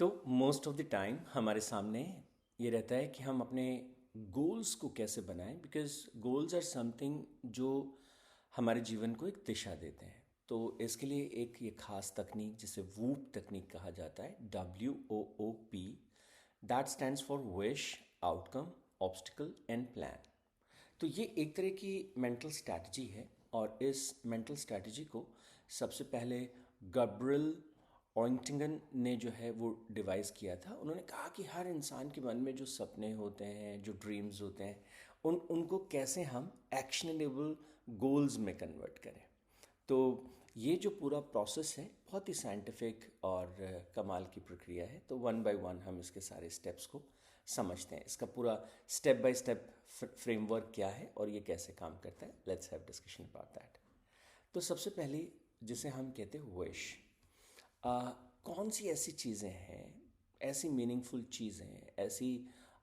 तो most of the time हमारे सामने ये रहता है कि हम अपने गोल्स को कैसे बनाएं, बिकॉज गोल्स आर समथिंग जो हमारे जीवन को एक दिशा देते हैं। तो इसके लिए एक ये खास तकनीक जिसे वूप तकनीक कहा जाता है, WOOP, that stands for wish, outcome, obstacle and plan. तो ये एक तरह की मेंटल स्ट्रैटेजी है, और इस मेंटल स्ट्रैटेजी को सबसे पहले गब्रियल ऑइंटिंगन ने जो है वो डिवाइस किया था। उन्होंने कहा कि हर इंसान के मन में जो सपने होते हैं, जो ड्रीम्स होते हैं, उनको कैसे हम एक्शनेबल गोल्स में कन्वर्ट करें। तो ये जो पूरा प्रोसेस है बहुत ही साइंटिफिक और कमाल की प्रक्रिया है। तो वन बाय वन हम इसके सारे स्टेप्स को समझते हैं, इसका पूरा स्टेप बाय स्टेप फ्रेमवर्क क्या है और ये कैसे काम करता है। Let's have discussion about that. तो सबसे पहले जिसे हम कहते हैं विश, कौन सी ऐसी चीज़ें हैं, ऐसी मीनिंगफुल चीज़ें, ऐसी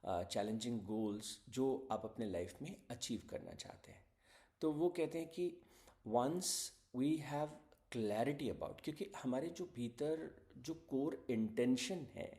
चैलेंजिंग गोल्स जो आप अपने लाइफ में अचीव करना चाहते हैं। तो वो कहते हैं कि once we have clarity about, क्योंकि हमारे जो भीतर जो कोर इंटेंशन है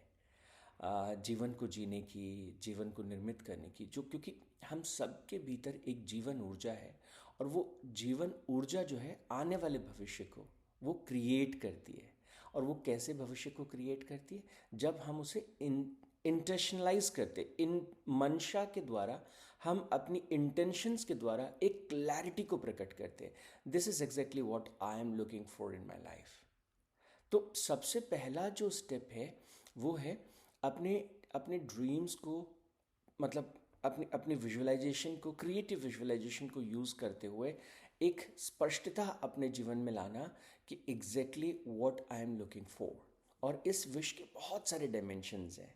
जीवन को जीने की, जीवन को निर्मित करने की, जो क्योंकि हम सबके भीतर एक जीवन ऊर्जा है, और वो जीवन ऊर्जा जो है आने वाले भविष्य को वो क्रिएट करती है। और वो कैसे भविष्य को क्रिएट करती है? जब हम उसे इंटेंशनलाइज करते, इन मंशा के द्वारा, हम अपनी इंटेंशंस के द्वारा एक क्लैरिटी को प्रकट करते हैं। This is exactly what I am looking for in my life. तो सबसे पहला जो स्टेप है वो है अपने अपने ड्रीम्स को, मतलब अपनी अपनी विजुअलाइजेशन को, क्रिएटिव विजुअलाइजेशन को यूज़ करते हुए एक स्पष्टता अपने जीवन में लाना कि exactly what I am looking for. और इस विश के बहुत सारे डायमेंशंस हैं।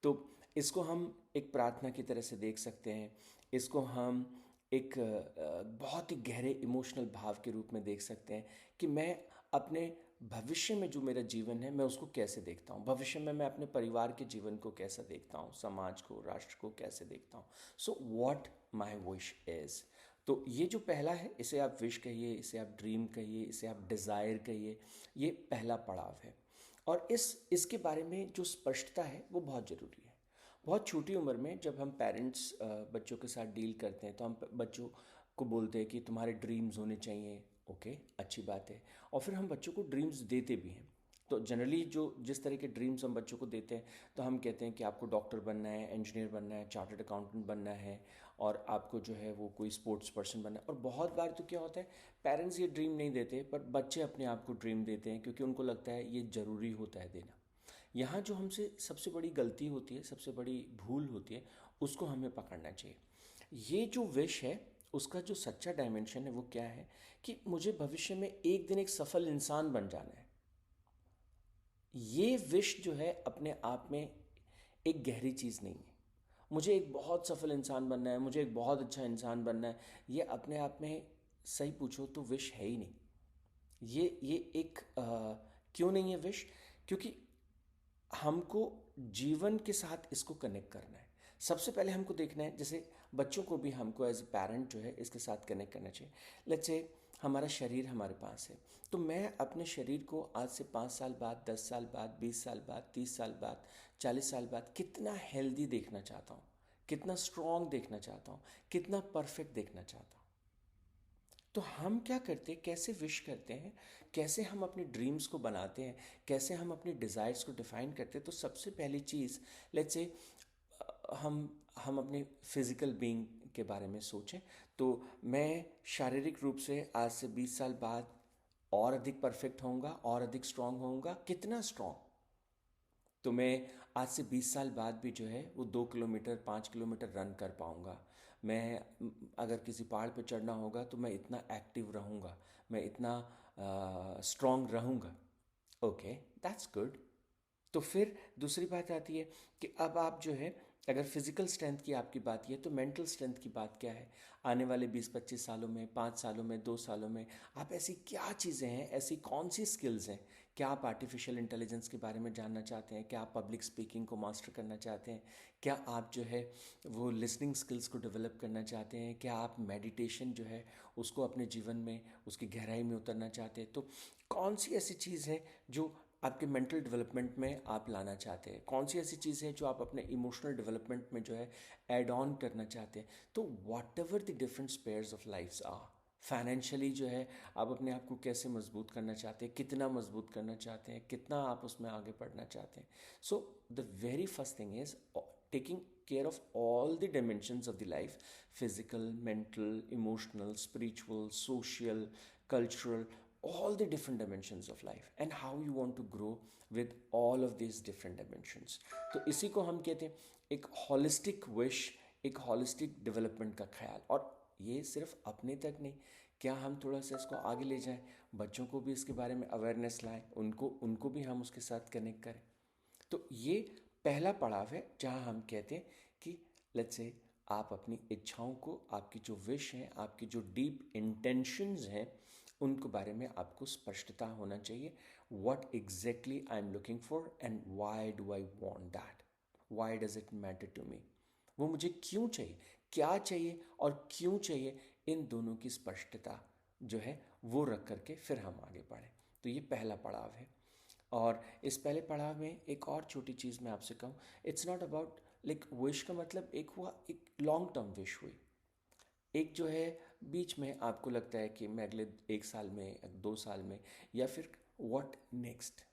तो इसको हम एक प्रार्थना की तरह से देख सकते हैं, इसको हम एक बहुत ही गहरे इमोशनल भाव के रूप में देख सकते हैं कि मैं अपने भविष्य में जो मेरा जीवन है मैं उसको कैसे देखता हूँ, भविष्य में मैं अपने परिवार के जीवन को कैसे देखता हूँ, समाज को, राष्ट्र को कैसे देखता हूँ। So what my wish is. तो ये जो पहला है, इसे आप विश कहिए, इसे आप ड्रीम कहिए, इसे आप डिज़ायर कहिए, ये पहला पड़ाव है। और इसके बारे में जो स्पष्टता है वो बहुत ज़रूरी है। बहुत छोटी उम्र में जब हम पेरेंट्स बच्चों के साथ डील करते हैं तो हम बच्चों को बोलते हैं कि तुम्हारे ड्रीम्स होने चाहिए। ओके, अच्छी बात है। और फिर हम बच्चों को ड्रीम्स देते भी हैं। तो जनरली जो जिस तरह के ड्रीम्स हम बच्चों को देते हैं, तो हम कहते हैं कि आपको डॉक्टर बनना है, इंजीनियर बनना है, चार्टर्ड अकाउंटेंट बनना है, और आपको जो है वो कोई स्पोर्ट्स पर्सन बनना है। और बहुत बार तो क्या होता है, पेरेंट्स ये ड्रीम नहीं देते पर बच्चे अपने आप को ड्रीम देते हैं, क्योंकि उनको लगता है ये ज़रूरी होता है देना। यहाँ जो हमसे सबसे बड़ी गलती होती है, सबसे बड़ी भूल होती है, उसको हमें पकड़ना चाहिए। ये जो विश है उसका जो सच्चा डायमेंशन है वो क्या है कि मुझे भविष्य में एक दिन एक सफल इंसान बन जाना है। ये विश जो है अपने आप में एक गहरी चीज़ नहीं है। मुझे एक बहुत सफल इंसान बनना है, मुझे एक बहुत अच्छा इंसान बनना है, ये अपने आप में सही पूछो तो विश है ही नहीं। ये एक क्यों नहीं है विश? क्योंकि हमको जीवन के साथ इसको कनेक्ट करना है। सबसे पहले हमको देखना है, जैसे बच्चों को भी हमको एज ए पेरेंट जो है इसके साथ कनेक्ट करना चाहिए। लेट्स से हमारा शरीर हमारे पास है, तो मैं अपने शरीर को आज से 5 साल बाद, 10 साल बाद, 20 साल बाद, 30 साल बाद, 40 साल बाद कितना हेल्दी देखना चाहता हूँ, कितना स्ट्रांग देखना चाहता हूँ, कितना परफेक्ट देखना चाहता हूँ। तो हम क्या करते हैं, कैसे विश करते हैं, कैसे हम अपने ड्रीम्स को बनाते हैं, कैसे हम अपने डिज़ायर्स को डिफ़ाइन करते हैं। तो सबसे पहली चीज़, लेट्स से हम हम अपने फिज़िकल बीइंग के बारे में सोचें। तो मैं शारीरिक रूप से आज से 20 साल बाद और अधिक परफेक्ट होऊंगा, और अधिक स्ट्रांग होऊंगा। कितना स्ट्रांग? तो मैं आज से 20 साल बाद भी जो है वो 2 किलोमीटर, 5 किलोमीटर रन कर पाऊँगा। मैं अगर किसी पहाड़ पे चढ़ना होगा तो मैं इतना एक्टिव रहूँगा, मैं इतना स्ट्रांग रहूँगा। Okay, that's good. तो फिर दूसरी बात आती है कि अब आप जो है, अगर फिजिकल स्ट्रेंथ की आपकी बात है तो मेंटल स्ट्रेंथ की बात क्या है? आने वाले 20-25 सालों में, 5 सालों में, 2 सालों में आप ऐसी क्या चीज़ें हैं, ऐसी कौन सी स्किल्स हैं? क्या आप आर्टिफिशियल इंटेलिजेंस के बारे में जानना चाहते हैं? क्या आप पब्लिक स्पीकिंग को मास्टर करना चाहते हैं? क्या आप जो है वो लिसनिंग स्किल्स को डेवलप करना चाहते हैं? क्या आप मेडिटेशन जो है उसको अपने जीवन में, उसकी गहराई में उतरना चाहते हैं? तो कौन सी ऐसी चीज़ है जो आपके मेंटल डेवलपमेंट में आप लाना चाहते हैं, कौन सी ऐसी चीज़ है जो आप अपने इमोशनल डेवलपमेंट में जो है ऐड ऑन करना चाहते हैं। तो whatever the different spheres of lifes are, financially जो है आप अपने आप को कैसे मजबूत करना चाहते हैं, कितना मजबूत करना चाहते हैं, कितना आप उसमें आगे बढ़ना चाहते हैं। So the very first thing is taking care of all the dimensions of the life: physical, mental, emotional, spiritual, social, cultural, all the different dimensions of life, and how you want to grow with all of these different dimensions. तो इसी को हम कहते हैं एक holistic wish, एक holistic development का ख्याल। और ये सिर्फ अपने तक नहीं, क्या हम थोड़ा सा इसको आगे ले जाएं, बच्चों को भी इसके बारे में अवेयरनेस लाएं, उनको उनको भी हम उसके साथ कनेक्ट करें। तो ये पहला पड़ाव है जहाँ हम कहते हैं कि लेट्स से आप अपनी इच्छाओं को, आपकी जो विश है, आपकी जो डीप इंटेंशंस हैं, उनको बारे में आपको स्पष्टता होना चाहिए। What exactly I am looking for and why do I want that, why does it matter to me, वो मुझे क्यों चाहिए, क्या चाहिए और क्यों चाहिए, इन दोनों की स्पष्टता जो है वो रख करके फिर हम आगे बढ़ें। तो ये पहला पड़ाव है। और इस पहले पड़ाव में एक और छोटी चीज़ मैं आपसे कहूँ, it's not about like wish का मतलब एक हुआ एक लॉन्ग टर्म विश हुई, एक जो है बीच में आपको लगता है कि मैं अगले 1 साल में, 2 साल में, या फिर व्हाट नेक्स्ट।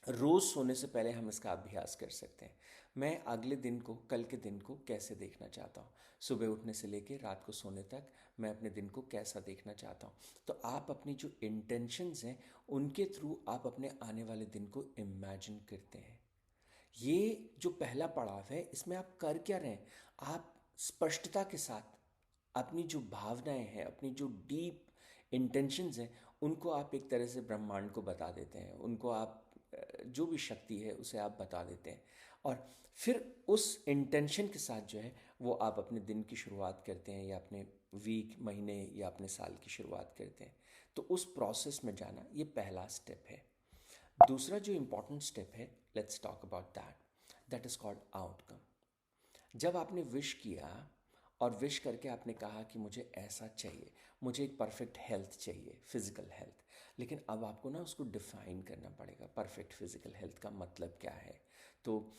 रोज़ सोने से पहले हम इसका अभ्यास कर सकते हैं। मैं अगले दिन को, कल के दिन को कैसे देखना चाहता हूँ, सुबह उठने से लेकर रात को सोने तक मैं अपने दिन को कैसा देखना चाहता हूँ। तो आप अपनी जो इंटेंशंस हैं उनके थ्रू आप अपने आने वाले दिन को इमेजिन करते हैं। ये जो पहला पड़ाव है इसमें आप कर क्या रहे हैं, आप स्पष्टता के साथ अपनी जो भावनाएं हैं, अपनी जो डीप इंटेंशंस हैं, उनको आप एक तरह से ब्रह्मांड को बता देते हैं, उनको आप जो भी शक्ति है उसे आप बता देते हैं। और फिर उस इंटेंशन के साथ जो है वो आप अपने दिन की शुरुआत करते हैं, या अपने वीक, महीने, या अपने साल की शुरुआत करते हैं। तो उस प्रोसेस में जाना ये पहला स्टेप है। दूसरा जो इम्पोर्टेंट स्टेप है, let's talk about that is called outcome. जब आपने विश किया और विश करके आपने कहा कि मुझे ऐसा चाहिए, मुझे एक परफेक्ट हेल्थ चाहिए, फिजिकल हेल्थ, लेकिन अब आपको ना उसको डिफाइन करना पड़ेगा, परफेक्ट फिजिकल हेल्थ का मतलब क्या है। तो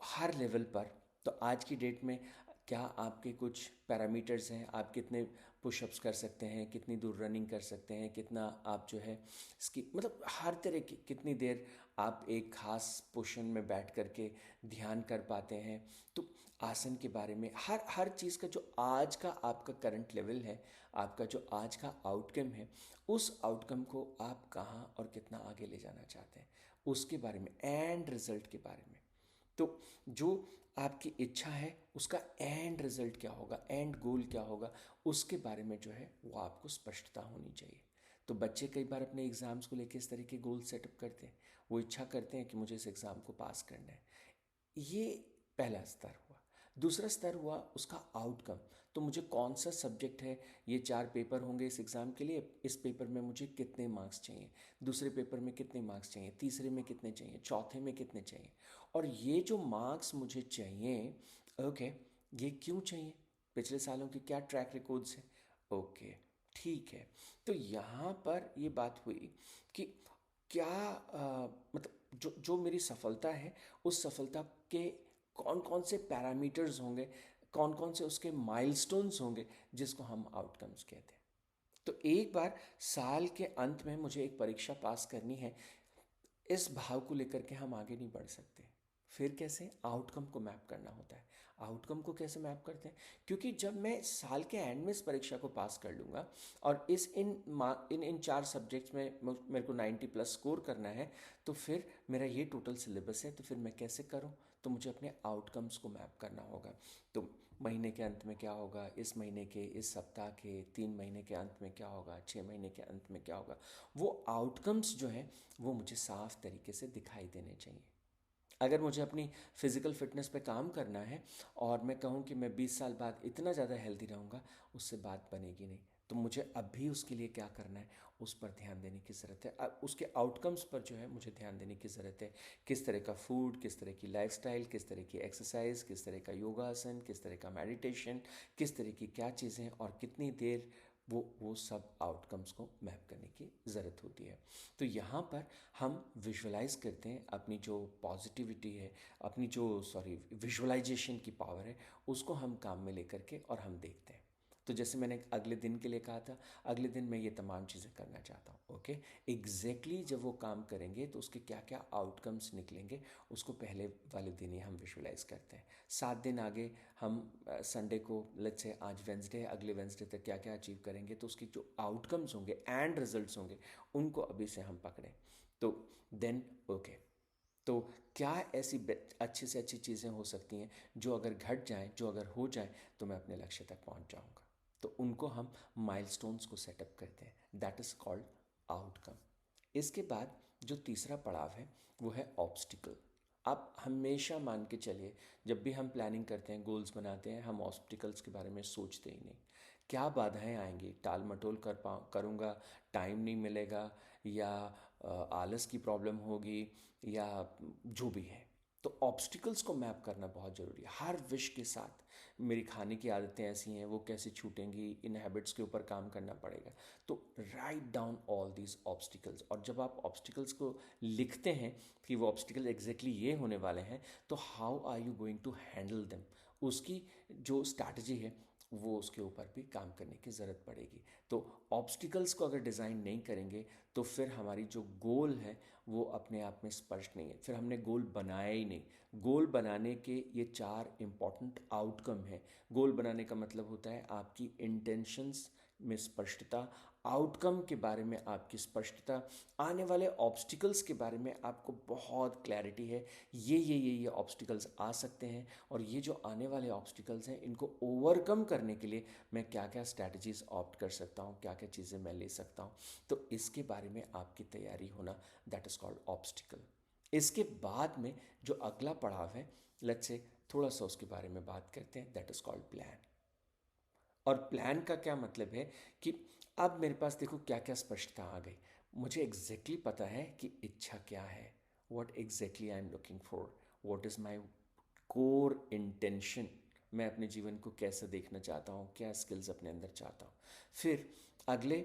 हर लेवल पर, तो आज की डेट में क्या आपके कुछ पैरामीटर्स हैं, आप कितने पुशअप्स कर सकते हैं, कितनी दूर रनिंग कर सकते हैं, कितना आप जो है इसकी मतलब हर तरह की, कितनी देर आप एक खास पोजीशन में बैठ करके ध्यान कर पाते हैं। तो आसन के बारे में हर हर चीज़ का जो आज का आपका करंट लेवल है, आपका जो आज का आउटकम है, उस आउटकम को आप कहाँ और कितना आगे ले जाना चाहते हैं, उसके बारे में, एंड रिजल्ट के बारे में। तो जो आपकी इच्छा है उसका एंड रिजल्ट क्या होगा, एंड गोल क्या होगा, उसके बारे में जो है वो आपको स्पष्टता होनी चाहिए। तो बच्चे कई बार अपने एग्ज़ाम्स को लेकर इस तरह के गोल सेटअप करते हैं, वो इच्छा करते हैं कि मुझे इस एग्ज़ाम को पास करना है। ये पहला स्तर हुआ। दूसरा स्तर हुआ उसका आउटकम। तो मुझे कौन सा सब्जेक्ट है, ये 4 पेपर होंगे इस एग्ज़ाम के लिए, इस पेपर में मुझे कितने मार्क्स चाहिए, दूसरे पेपर में कितने मार्क्स चाहिए, तीसरे में कितने चाहिए, चौथे में कितने चाहिए। और ये जो मार्क्स मुझे चाहिए, ओके, ये क्यों चाहिए, पिछले सालों के क्या ट्रैक रिकॉर्ड्स हैं, ओके, ठीक है। तो यहाँ पर ये बात हुई कि क्या मतलब जो जो मेरी सफलता है, उस सफलता के कौन कौन से पैरामीटर्स होंगे, कौन कौन से उसके माइलस्टोन्स होंगे, जिसको हम आउटकम्स कहते हैं। तो एक बार साल के अंत में मुझे एक परीक्षा पास करनी है, इस भाव को लेकर के हम आगे नहीं बढ़ सकते। फिर कैसे आउटकम को मैप करना होता है। आउटकम को कैसे मैप करते हैं, क्योंकि जब मैं साल के एंड में इस परीक्षा को पास कर लूँगा और इन 4 सब्जेक्ट्स में मेरे को 90+ स्कोर करना है, तो फिर मेरा ये टोटल सिलेबस है, तो फिर मैं कैसे करूँ। तो मुझे अपने आउटकम्स को मैप करना होगा। तो महीने के अंत में क्या होगा, इस महीने के, इस सप्ताह के, 3 महीने के अंत में क्या होगा, 6 महीने के अंत में क्या होगा, वो आउटकम्स जो हैं वो मुझे साफ तरीके से दिखाई देने चाहिए। अगर मुझे अपनी फिज़िकल फिटनेस पे काम करना है और मैं कहूँ कि मैं 20 साल बाद इतना ज़्यादा हेल्दी रहूँगा, उससे बात बनेगी नहीं। तो मुझे अब भी उसके लिए क्या करना है, उस पर ध्यान देने की ज़रूरत है। अब उसके आउटकम्स पर जो है मुझे ध्यान देने की ज़रूरत है। किस तरह का फूड, किस तरह की लाइफस्टाइल, किस तरह की एक्सरसाइज, किस तरह का योगासन, किस तरह का मेडिटेशन, किस तरह की क्या चीज़ें और कितनी देर वो सब आउटकम्स को मैप करने की ज़रूरत होती है। तो यहाँ पर हम विजुअलाइज करते हैं अपनी जो पॉजिटिविटी है, अपनी जो विजुअलाइजेशन की पावर है, उसको हम काम में लेकर के और हम देखते हैं। तो जैसे मैंने अगले दिन के लिए कहा था, अगले दिन मैं ये तमाम चीज़ें करना चाहता हूँ। ओके, एग्जैक्टली जब वो काम करेंगे तो उसके क्या क्या आउटकम्स निकलेंगे, उसको पहले वाले दिन ही हम विजुअलाइज करते हैं। 7 दिन आगे हम संडे को, लेट्स से आज वेंसडे, अगले वेंसडे तक क्या क्या अचीव करेंगे, तो उसकी जो आउटकम्स होंगे एंड रिजल्ट्स होंगे, उनको अभी से हम पकड़ें। तो देन ओके, तो क्या ऐसी अच्छी से अच्छी चीज़ें हो सकती हैं जो अगर घट जाएं, जो अगर हो जाएं, तो मैं अपने लक्ष्य तक पहुंच जाऊंगा। तो उनको हम माइलस्टोन्स को सेटअप करते हैं, दैट इज़ कॉल्ड आउटकम। इसके बाद जो तीसरा पड़ाव है वो है ऑब्स्टिकल। आप हमेशा मान के चलिए, जब भी हम प्लानिंग करते हैं, गोल्स बनाते हैं, हम ऑब्स्टिकल्स के बारे में सोचते ही नहीं। क्या बाधाएं आएंगी, टाल मटोल करूँगा, टाइम नहीं मिलेगा, या आलस की प्रॉब्लम होगी, या जो भी है। तो ऑब्स्टिकल्स को मैप करना बहुत ज़रूरी है। हर विश के साथ, मेरी खाने की आदतें ऐसी हैं, वो कैसे छूटेंगी, इन हैबिट्स के ऊपर काम करना पड़ेगा। तो write down all these obstacles, और जब आप ऑब्स्टिकल्स को लिखते हैं कि वो ऑब्स्टिकल एग्जैक्टली ये होने वाले हैं, तो how are you going to handle them, उसकी जो स्ट्रैटेजी है वो उसके ऊपर भी काम करने की ज़रूरत पड़ेगी। तो ऑब्स्टिकल्स को अगर डिज़ाइन नहीं करेंगे तो फिर हमारी जो गोल है वो अपने आप में स्पष्ट नहीं है, फिर हमने गोल बनाया ही नहीं। गोल बनाने के ये 4 इम्पॉर्टेंट आउटकम हैं। गोल बनाने का मतलब होता है आपकी इंटेंशंस में स्पष्टता, आउटकम के बारे में आपकी स्पष्टता, आने वाले ऑब्स्टिकल्स के बारे में आपको बहुत क्लैरिटी है, ये ऑब्स्टिकल्स आ सकते हैं, और ये जो आने वाले ऑब्स्टिकल्स हैं इनको ओवरकम करने के लिए मैं क्या क्या स्ट्रैटेजीज ऑप्ट कर सकता हूँ, क्या क्या चीज़ें मैं ले सकता हूँ। तो इसके बारे में आपकी तैयारी होना, दैट इज़ कॉल्ड ऑब्स्टिकल। इसके बाद में जो अगला पड़ाव है, लेट्स से थोड़ा सा उसके बारे में बात करते हैं, दैट इज़ कॉल्ड प्लान। और प्लान का क्या मतलब है कि अब मेरे पास देखो क्या क्या स्पष्टता आ गई, मुझे एग्जैक्टली पता है कि इच्छा क्या है, what exactly I am looking for, what is my core intention, मैं अपने जीवन को कैसे देखना चाहता हूँ, क्या स्किल्स अपने अंदर चाहता हूँ। फिर अगले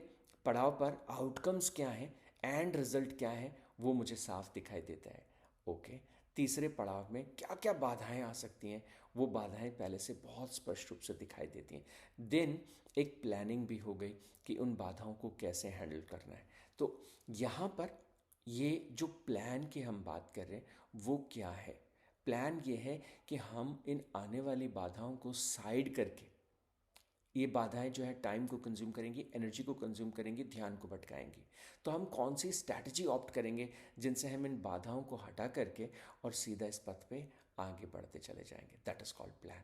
पड़ाव पर आउटकम्स क्या हैं एंड रिजल्ट क्या है, वो मुझे साफ दिखाई देता है। ओके, तीसरे पड़ाव में क्या क्या बाधाएं आ सकती हैं, वो बाधाएं पहले से बहुत स्पष्ट रूप से दिखाई देती हैं। देन एक प्लानिंग भी हो गई कि उन बाधाओं को कैसे हैंडल करना है। तो यहाँ पर ये जो प्लान की हम बात कर रहे हैं वो क्या है, प्लान ये है कि हम इन आने वाली बाधाओं को साइड करके, ये बाधाएं जो है टाइम को कंज्यूम करेंगी, एनर्जी को कंज्यूम करेंगी, ध्यान को भटकाएंगी। तो हम कौन सी स्ट्रैटेजी ऑप्ट करेंगे जिनसे हम इन बाधाओं को हटा करके और सीधा इस पथ पे आगे बढ़ते चले जाएंगे, दैट इज़ कॉल्ड प्लान।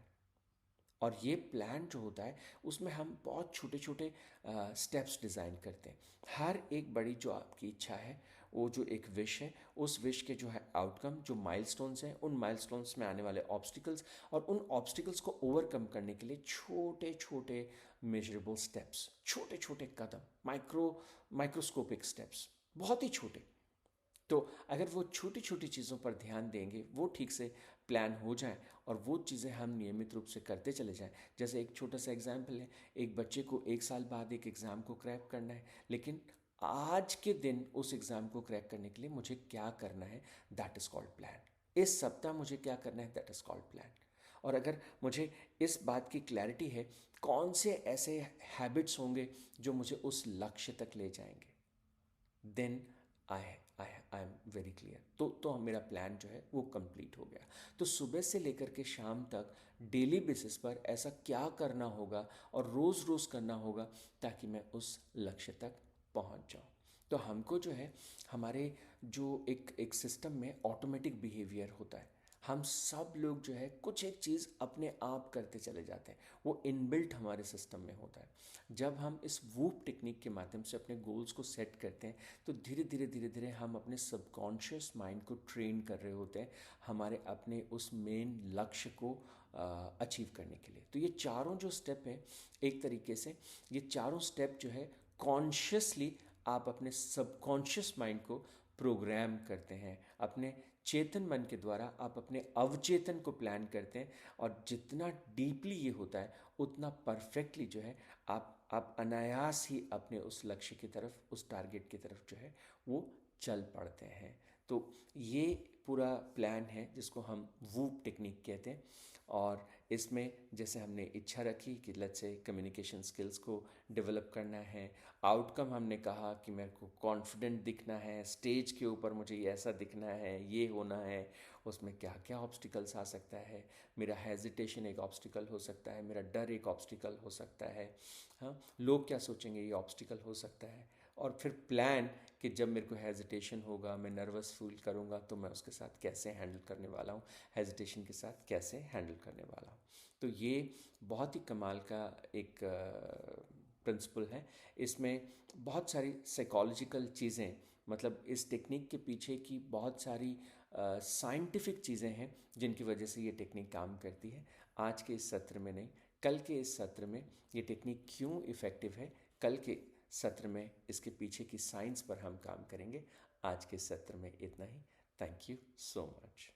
और ये प्लान जो होता है उसमें हम बहुत छोटे छोटे स्टेप्स डिज़ाइन करते हैं। हर एक बड़ी जो आपकी इच्छा है, वो जो एक विश है, उस विश के जो है आउटकम, जो माइलस्टोन्स हैं, उन माइलस्टोन्स में आने वाले ऑब्स्टिकल्स, और उन ऑब्स्टिकल्स को ओवरकम करने के लिए छोटे छोटे मेजरेबल स्टेप्स, छोटे छोटे कदम, माइक्रोस्कोपिक स्टेप्स, बहुत ही छोटे। तो अगर वो छोटी छोटी चीज़ों पर ध्यान देंगे, वो ठीक से प्लान हो जाए, और वो चीज़ें हम नियमित रूप से करते चले जाएं। जैसे एक छोटा सा एग्जाम्पल है, एक बच्चे को 1 साल बाद एक एग्ज़ाम को क्रैक करना है, लेकिन आज के दिन उस एग्ज़ाम को क्रैक करने के लिए मुझे क्या करना है, दैट इज़ कॉल्ड प्लान। इस सप्ताह मुझे क्या करना है, दैट इज़ कॉल्ड प्लान। और अगर मुझे इस बात की क्लैरिटी है कौन से ऐसे हैबिट्स होंगे जो मुझे उस लक्ष्य तक ले जाएंगे, then I I am very clear. तो मेरा प्लान जो है वो कंप्लीट हो गया। तो सुबह से लेकर के शाम तक डेली बेसिस पर ऐसा क्या करना होगा और रोज़ रोज़ करना होगा ताकि मैं उस लक्ष्य तक पहुंच जाऊं। तो हमको जो है, हमारे जो एक सिस्टम में ऑटोमेटिक बिहेवियर होता है, हम सब लोग जो है कुछ एक चीज़ अपने आप करते चले जाते हैं, वो इनबिल्ट हमारे सिस्टम में होता है। जब हम इस वूप टेक्निक के माध्यम से अपने गोल्स को सेट करते हैं, तो धीरे धीरे हम अपने सबकॉन्शियस माइंड को ट्रेन कर रहे होते हैं हमारे अपने उस मेन लक्ष्य को अचीव करने के लिए। तो ये चारों जो स्टेप हैं, एक तरीके से ये चारों स्टेप जो है कॉन्शियसली आप अपने सबकॉन्शियस माइंड को प्रोग्राम करते हैं, अपने चेतन मन के द्वारा आप अपने अवचेतन को प्लान करते हैं, और जितना डीपली ये होता है उतना परफेक्टली जो है आप अनायास ही अपने उस लक्ष्य की तरफ, उस टारगेट की तरफ जो है वो चल पड़ते हैं। तो ये पूरा प्लान है जिसको हम वूप टेक्निक कहते हैं। और इसमें जैसे हमने इच्छा रखी कि लेट्स से कम्युनिकेशन स्किल्स को डेवलप करना है, आउटकम हमने कहा कि मेरे को कॉन्फिडेंट दिखना है, स्टेज के ऊपर मुझे ये ऐसा दिखना है, ये होना है, उसमें क्या क्या ऑब्स्टिकल्स आ सकता है, मेरा हेजिटेशन एक ऑब्स्टिकल हो सकता है, मेरा डर एक ऑब्स्टिकल हो सकता है, हाँ लोग क्या सोचेंगे ये ऑब्स्टिकल हो सकता है। और फिर प्लान कि जब मेरे को हेजिटेशन होगा, मैं नर्वस फील करूँगा, तो मैं उसके साथ कैसे हैंडल करने वाला हूँ, हेजिटेशन के साथ कैसे हैंडल करने वाला हूँ। तो ये बहुत ही कमाल का एक प्रिंसिपल है। इसमें बहुत सारी साइकोलॉजिकल चीज़ें, मतलब इस टेक्निक के पीछे की बहुत सारी साइंटिफिक चीज़ें हैं जिनकी वजह से ये टेक्निक काम करती है। आज के इस सत्र में नहीं, कल के इस सत्र में ये टेक्निक क्यों इफ़ेक्टिव है, कल के सत्र में इसके पीछे की साइंस पर हम काम करेंगे। आज के सत्र में इतना ही। Thank you so much.